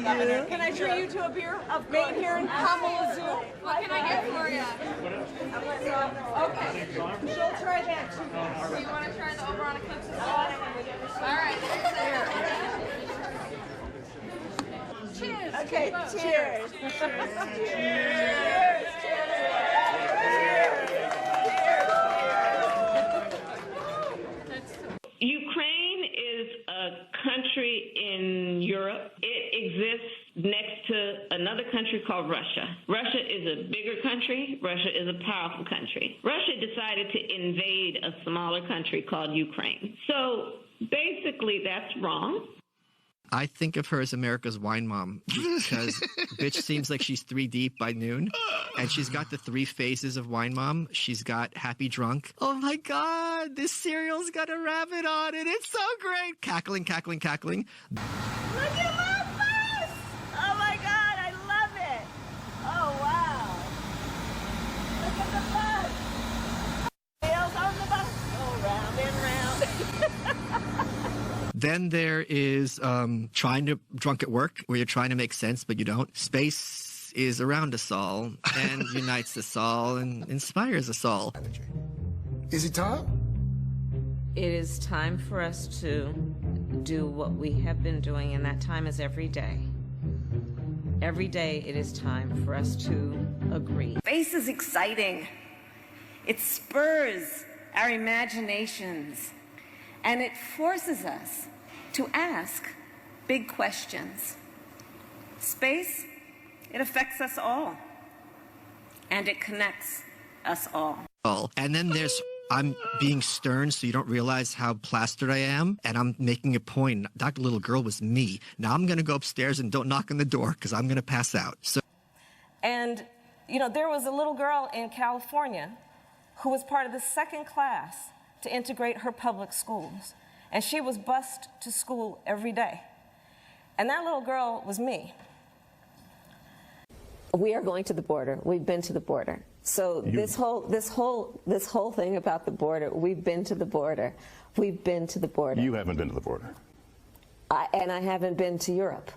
Governor. Can I treat you to a beer made here in Kamala Zoo? What can I get for you? Okay. She'll try that too. Do you want to try the over on Eclipse as well? All right. Cheers. Okay, cheers. Ukraine is a country in Europe. It exists next to another country called Russia. Russia is a bigger country. Russia is a powerful country. Russia decided to invade a smaller country called Ukraine. So basically, that's wrong. I think of her as America's wine mom because bitch seems like she's 3 deep by noon. And she's got the 3 phases of wine mom. She's got happy drunk. Oh my God, this cereal's got a rabbit on it. It's so great. Cackling, cackling, cackling. Look at my bus! Oh my God, I love it. Oh wow. Look at the bus. Wheels on the bus. Go round and round. Then there is trying to drunk at work, where you're trying to make sense, but you don't. Space is around us all and unites us all and inspires us all. Is it time? It is time for us to do what we have been doing, and that time is every day. Every day it is time for us to agree. Space is exciting. It spurs our imaginations, and it forces us to ask big questions. Space, it affects us all, and it connects us all. And then there's I'm being stern so you don't realize how plastered I am, and I'm making a point. Dr. Little Girl was me. Now I'm going to go upstairs and don't knock on the door because I'm going to pass out. So, and, you know, there was a little girl in California who was part of the second class to integrate her public schools. And she was bused to school every day. And that little girl was me. We are going to the border. We've been to the border. So this whole thing about the border, we've been to the border. We've been to the border. You haven't been to the border. And I haven't been to Europe.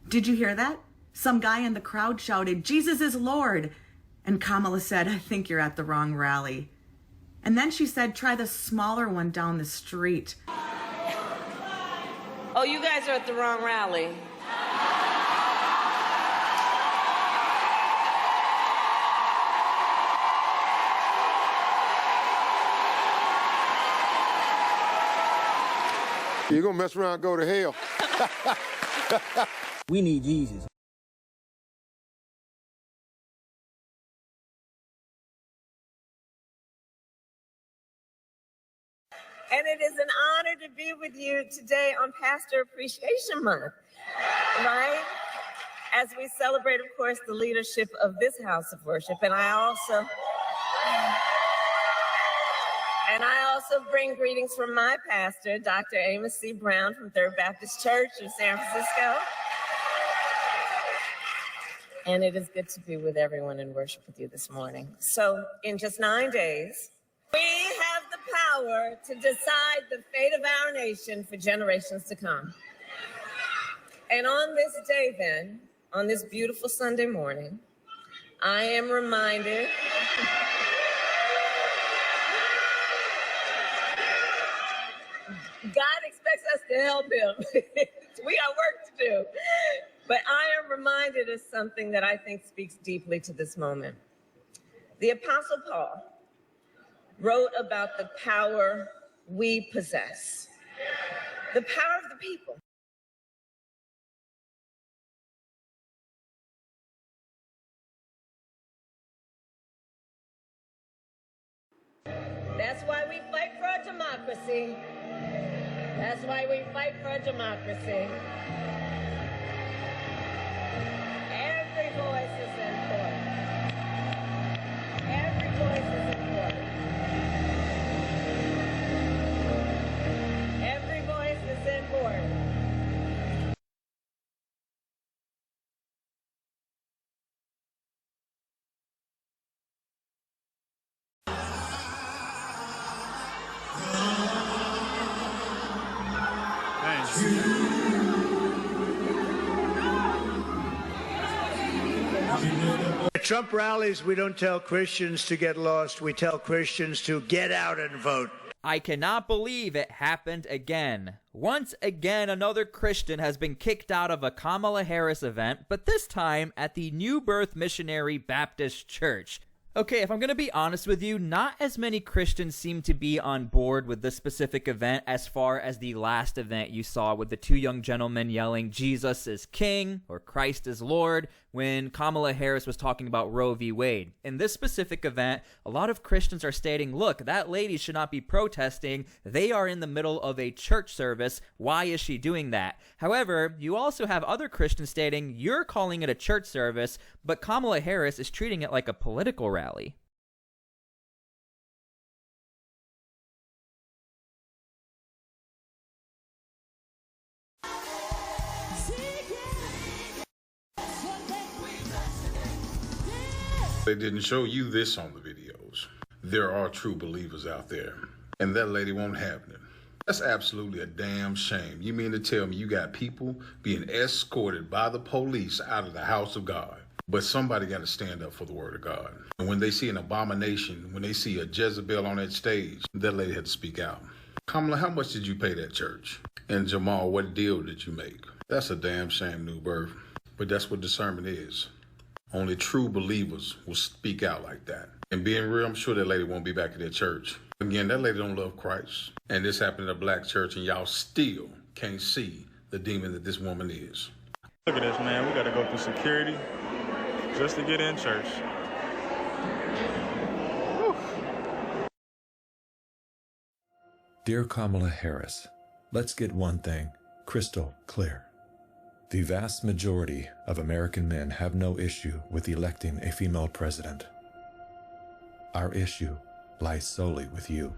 Did you hear that? Some guy in the crowd shouted, "Jesus is Lord." And Kamala said, "I think you're at the wrong rally." And then she said, "Try the smaller one down the street." Oh, you guys are at the wrong rally. You're gonna mess around and go to hell. We need Jesus. And it is an honor to be with you today on Pastor Appreciation Month, right? As we celebrate, of course, the leadership of this house of worship. And I also bring greetings from my pastor, Dr. Amos C. Brown from Third Baptist Church in San Francisco. And it is good to be with everyone in worship with you this morning. So in just 9 days, we have the power to decide the fate of our nation for generations to come. And on this day then, on this beautiful Sunday morning, I am reminded God expects us to help him. We got work to do. But I am reminded of something that I think speaks deeply to this moment. The Apostle Paul wrote about the power we possess, the power of the people. That's why we fight for our democracy. That's why we fight for our democracy. Every voice is important. Every voice is important. Every voice is important. At Trump rallies, we don't tell Christians to get lost. We tell Christians to get out and vote. I cannot believe it happened again. Once again, another Christian has been kicked out of a Kamala Harris event, but this time at the New Birth Missionary Baptist Church. Okay, if I'm going to be honest with you, not as many Christians seem to be on board with this specific event as far as the last event you saw with the two young gentlemen yelling Jesus is King or Christ is Lord when Kamala Harris was talking about Roe v. Wade. In this specific event, a lot of Christians are stating, look, that lady should not be protesting. They are in the middle of a church service. Why is she doing that? However, you also have other Christians stating, you're calling it a church service, but Kamala Harris is treating it like a political rally. They didn't show you this on the videos. There are true believers out there, and that lady won't have them. That's absolutely a damn shame. You mean to tell me you got people being escorted by the police out of the house of God? But somebody got to stand up for the word of God. And when they see an abomination, when they see a Jezebel on that stage, that lady had to speak out. Kamala, how much did you pay that church? And Jamal, what deal did you make? That's a damn shame, New Birth. But that's what discernment is. Only true believers will speak out like that. And being real, I'm sure that lady won't be back at that church. Again, that lady don't love Christ. And this happened in a black church, and y'all still can't see the demon that this woman is. Look at this, man. We got to go through security just to get in church. Whew. Dear Kamala Harris, let's get one thing crystal clear. The vast majority of American men have no issue with electing a female president. Our issue lies solely with you.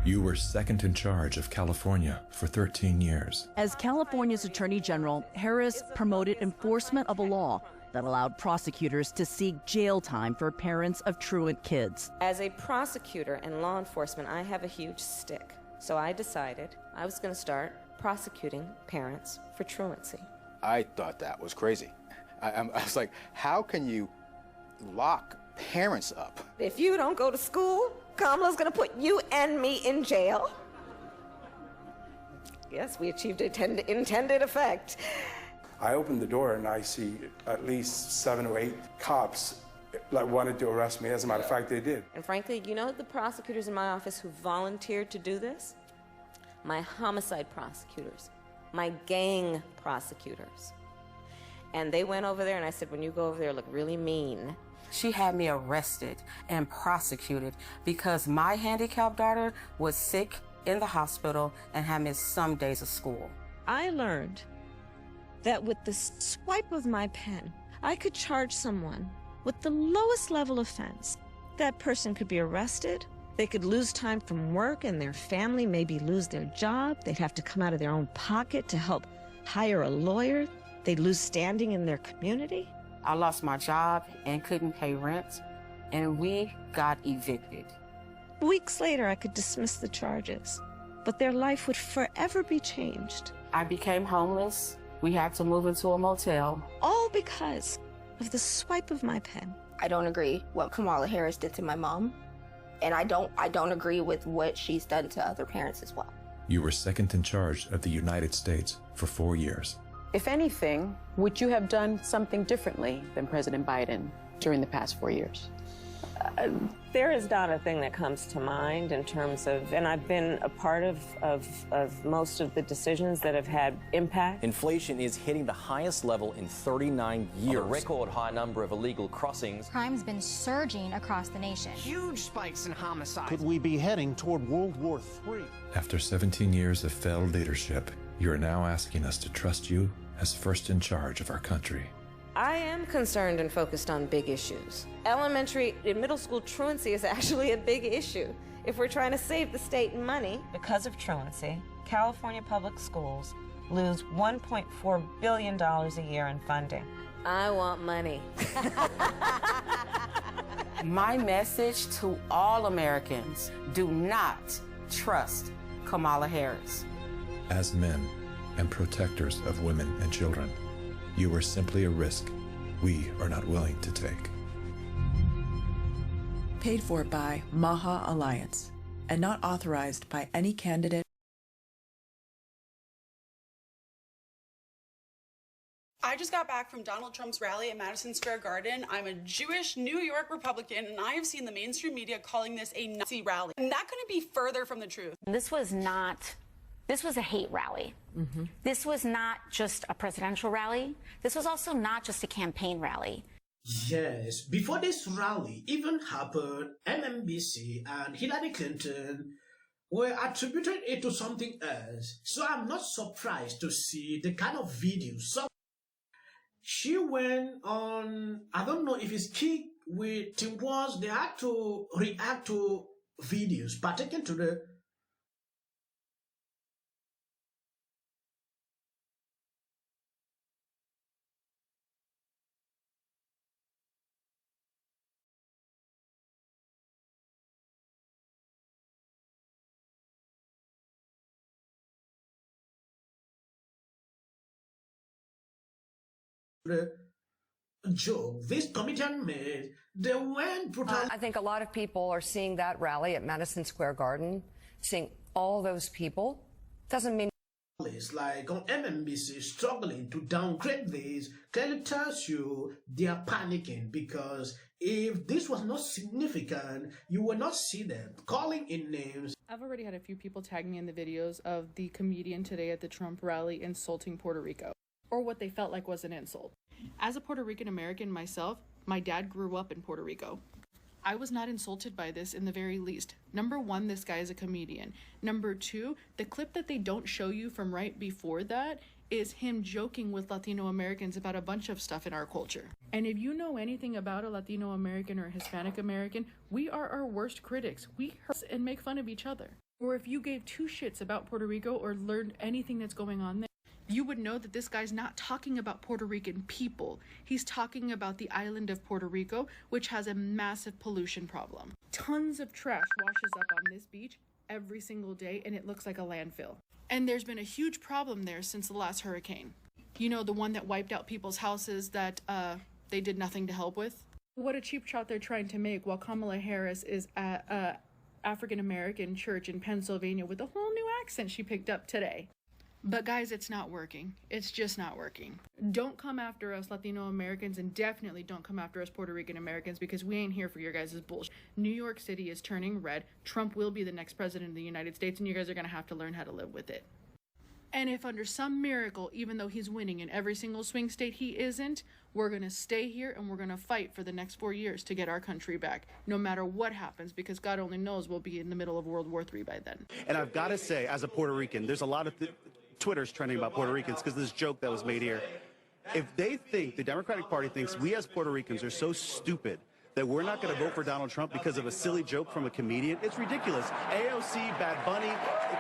You were second in charge of California for 13 years. As California's Attorney General, Harris promoted enforcement of a law that allowed prosecutors to seek jail time for parents of truant kids. As a prosecutor and law enforcement, I have a huge stick. So I decided I was going to start prosecuting parents for truancy. I thought that was crazy. I was like, how can you lock parents up? If you don't go to school, Kamala's going to put you and me in jail. Yes, we achieved intended effect. I opened the door and I see at least 7 or 8 cops like wanted to arrest me. As a matter of fact, they did. And frankly, you know the prosecutors in my office who volunteered to do this? My homicide prosecutors, my gang prosecutors. And they went over there and I said, when you go over there, look really mean. She had me arrested and prosecuted because my handicapped daughter was sick in the hospital and had missed some days of school. I learned that with the swipe of my pen, I could charge someone with the lowest level offense. That person could be arrested. They could lose time from work and their family maybe lose their job. They'd have to come out of their own pocket to help hire a lawyer. They'd lose standing in their community. I lost my job and couldn't pay rent, and we got evicted. Weeks later, I could dismiss the charges, but their life would forever be changed. I became homeless. We had to move into a motel. All because of the swipe of my pen. I don't agree what Kamala Harris did to my mom, and I don't agree with what she's done to other parents as well. You were second in charge of the United States for 4 years. If anything, would you have done something differently than President Biden during the past 4 years? There is not a thing that comes to mind in terms of, and I've been a part of most of the decisions that have had impact. Inflation is hitting the highest level in 39 years. A record high number of illegal crossings. Crime's been surging across the nation. Huge spikes in homicide. Could we be heading toward World War III? After 17 years of failed leadership, you are now asking us to trust you as first in charge of our country. I am concerned and focused on big issues. Elementary and middle school truancy is actually a big issue. If we're trying to save the state money, because of truancy, California public schools lose $1.4 billion a year in funding. I want money. My message to all Americans, do not trust Kamala Harris. As men and protectors of women and children, you are simply a risk we are not willing to take. Paid for by Maha Alliance and not authorized by any candidate. I just got back from Donald Trump's rally at Madison Square Garden. I'm a Jewish New York Republican, and I have seen the mainstream media calling this a Nazi rally. And that couldn't be further from the truth. This was a hate rally. Mm-hmm. This was not just a presidential rally. This was also not just a campaign rally. Yes, before this rally even happened, MSNBC and Hillary Clinton were attributing it to something else. So I'm not surprised to see the kind of videos. So she went on, I don't know if it's Kick with Tim Walz, they had to react to videos pertaining to the joke this comedian made. They went brutal. I think a lot of people are seeing that rally at Madison Square Garden, seeing all those people. Doesn't mean like on MSNBC struggling to downgrade this clearly tells you they are panicking, because if this was not significant, you would not see them calling in names. I've already had a few people tag me in the videos of the comedian today at the Trump rally insulting Puerto Rico, or what they felt like was an insult. As a Puerto Rican American myself, my dad grew up in Puerto Rico. I was not insulted by this in the very least. Number one, this guy is a comedian. Number two, the clip that they don't show you from right before that is him joking with Latino Americans about a bunch of stuff in our culture. And if you know anything about a Latino American or a Hispanic American, we are our worst critics. We hurt and make fun of each other. Or if you gave two shits about Puerto Rico or learned anything that's going on there, you would know that this guy's not talking about Puerto Rican people. He's talking about the island of Puerto Rico, which has a massive pollution problem. Tons of trash washes up on this beach every single day, and it looks like a landfill. And there's been a huge problem there since the last hurricane. You know, the one that wiped out people's houses that they did nothing to help with? What a cheap shot they're trying to make while Kamala Harris is at an African-American church in Pennsylvania with a whole new accent she picked up today. But guys, it's not working. It's just not working. Don't come after us Latino Americans, and definitely don't come after us Puerto Rican Americans, because we ain't here for your guys' bullshit. New York City is turning red. Trump will be the next president of the United States, and you guys are going to have to learn how to live with it. And if under some miracle, even though he's winning in every single swing state he isn't, we're going to stay here and we're going to fight for the next 4 years to get our country back, no matter what happens, because God only knows we'll be in the middle of World War III by then. And I've got to say, as a Puerto Rican, there's a lot of Twitter's trending about Puerto Ricans because of this joke that was made here. If they think, the Democratic Party thinks we as Puerto Ricans are so stupid that we're not going to vote for Donald Trump because of a silly joke from a comedian, it's ridiculous. AOC, Bad Bunny,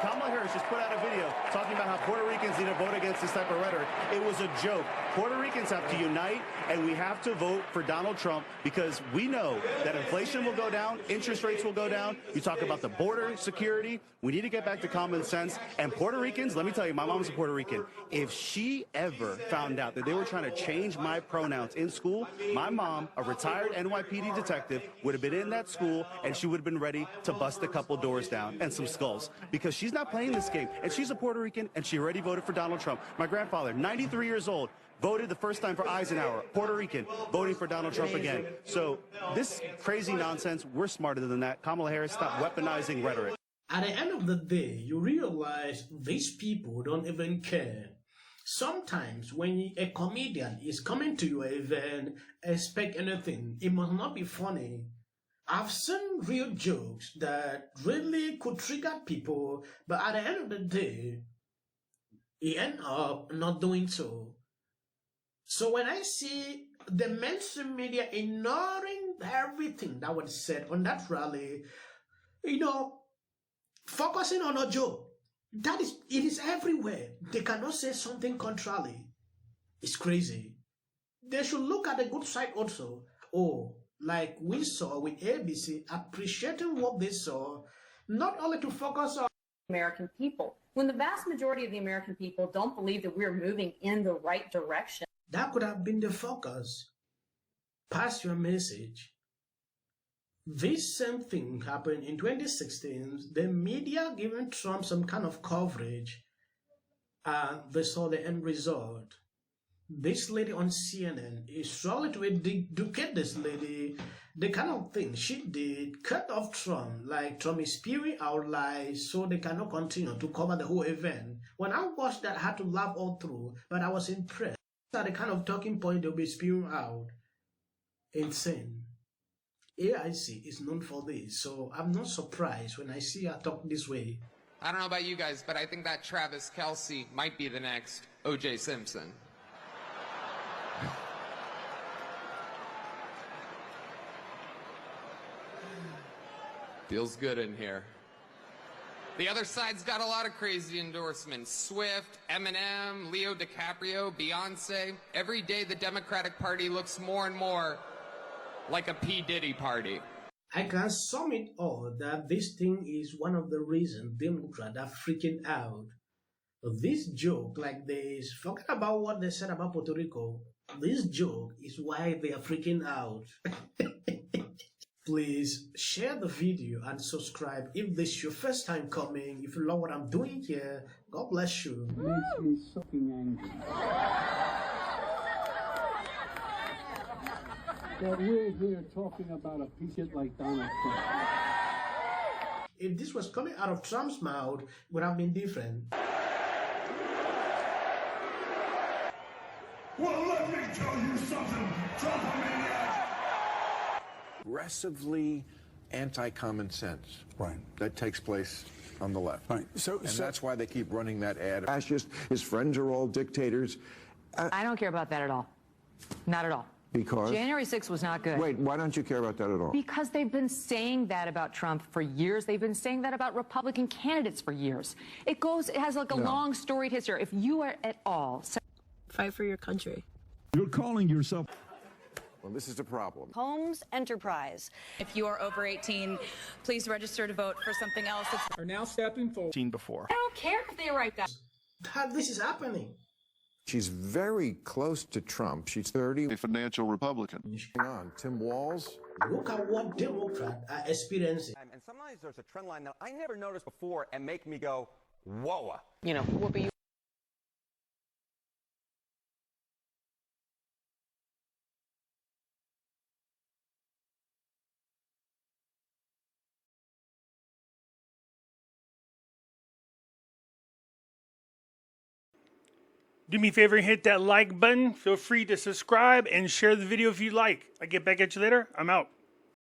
Kamala Harris just put out a video talking about how Puerto Ricans need to vote against this type of rhetoric. It was a joke. Puerto Ricans have to unite, and we have to vote for Donald Trump because we know that inflation will go down, interest rates will go down. You talk about the border security. We need to get back to common sense. And Puerto Ricans, let me tell you, my mom's a Puerto Rican. If she ever found out that they were trying to change my pronouns in school, my mom, a retired NYPD lady detective would have been in that school and she would have been ready to bust a couple doors down and some skulls, because she's not playing this game, and she's a Puerto Rican and she already voted for Donald Trump. My grandfather, 93 years old, voted the first time for Eisenhower, Puerto Rican, voting for Donald Trump again. So this crazy nonsense, we're smarter than that. Kamala Harris, stop weaponizing rhetoric. At the end of the day, you realize these people don't even care. Sometimes when a comedian is coming to your event, expect anything. It must not be funny. I've seen real jokes that really could trigger people, but at the end of the day, you end up not doing so. So when I see the mainstream media ignoring everything that was said on that rally, focusing on a joke, it is everywhere. They cannot say something contrary. It's crazy. They should look at the good side also. Oh, like we saw with ABC, appreciating what they saw, not only to focus on American people. When the vast majority of the American people don't believe that we're moving in the right direction. That could have been the focus. Pass your message. This same thing happened in 2016. The media giving Trump some kind of coverage, and they saw the end result. This lady on CNN is trying to educate this lady. The kind of thing she did cut off Trump, like Trump is spewing out lies, so they cannot continue to cover the whole event. When I watched that, I had to laugh all through, but I was impressed. These are the kind of talking point they'll be spewing out. Insane. AIC is known for this, so I'm not surprised when I see her talk this way. I don't know about you guys, but I think that Travis Kelce might be the next O.J. Simpson. Feels good in here. The other side's got a lot of crazy endorsements. Swift, Eminem, Leo DiCaprio, Beyonce. Every day the Democratic Party looks more and more like a P. Diddy party. I can sum it all that this thing is one of the reasons Democrats are freaking out. This joke like this, forget about what they said about Puerto Rico. This joke is why they are freaking out. Please share the video and subscribe if this is your first time coming. If you love what I'm doing here, God bless you. It makes me sucking angry. That we're here talking about a piece like Donald Trump. If this was coming out of Trump's mouth, it would have been different. Well, let me tell you something, Trump-a-maniac. Aggressively anti-common sense. Right. That takes place on the left. Right. So that's why they keep running that ad. Fascist, his friends are all dictators. I don't care about that at all. Not at all. Because? January 6th was not good. Wait, why don't you care about that at all? Because they've been saying that about Trump for years. They've been saying that about Republican candidates for years. It has like a long storied history. If you are at all... Fight for your country. You're calling yourself... Well, this is a problem. Holmes Enterprise. If you are over 18, please register to vote for something else. Are now stepping forward. Seen before. I don't care if they write that. That this is happening. She's very close to Trump. She's 30. A financial Republican. Hang on, Tim Walz. Look at what Democrats are experiencing. And sometimes there's a trend line that I never noticed before and make me go, whoa. You know, Whoopi, Do me a favor and hit that like button. Feel free to subscribe and share the video if you'd like. I'll get back at you later. I'm out.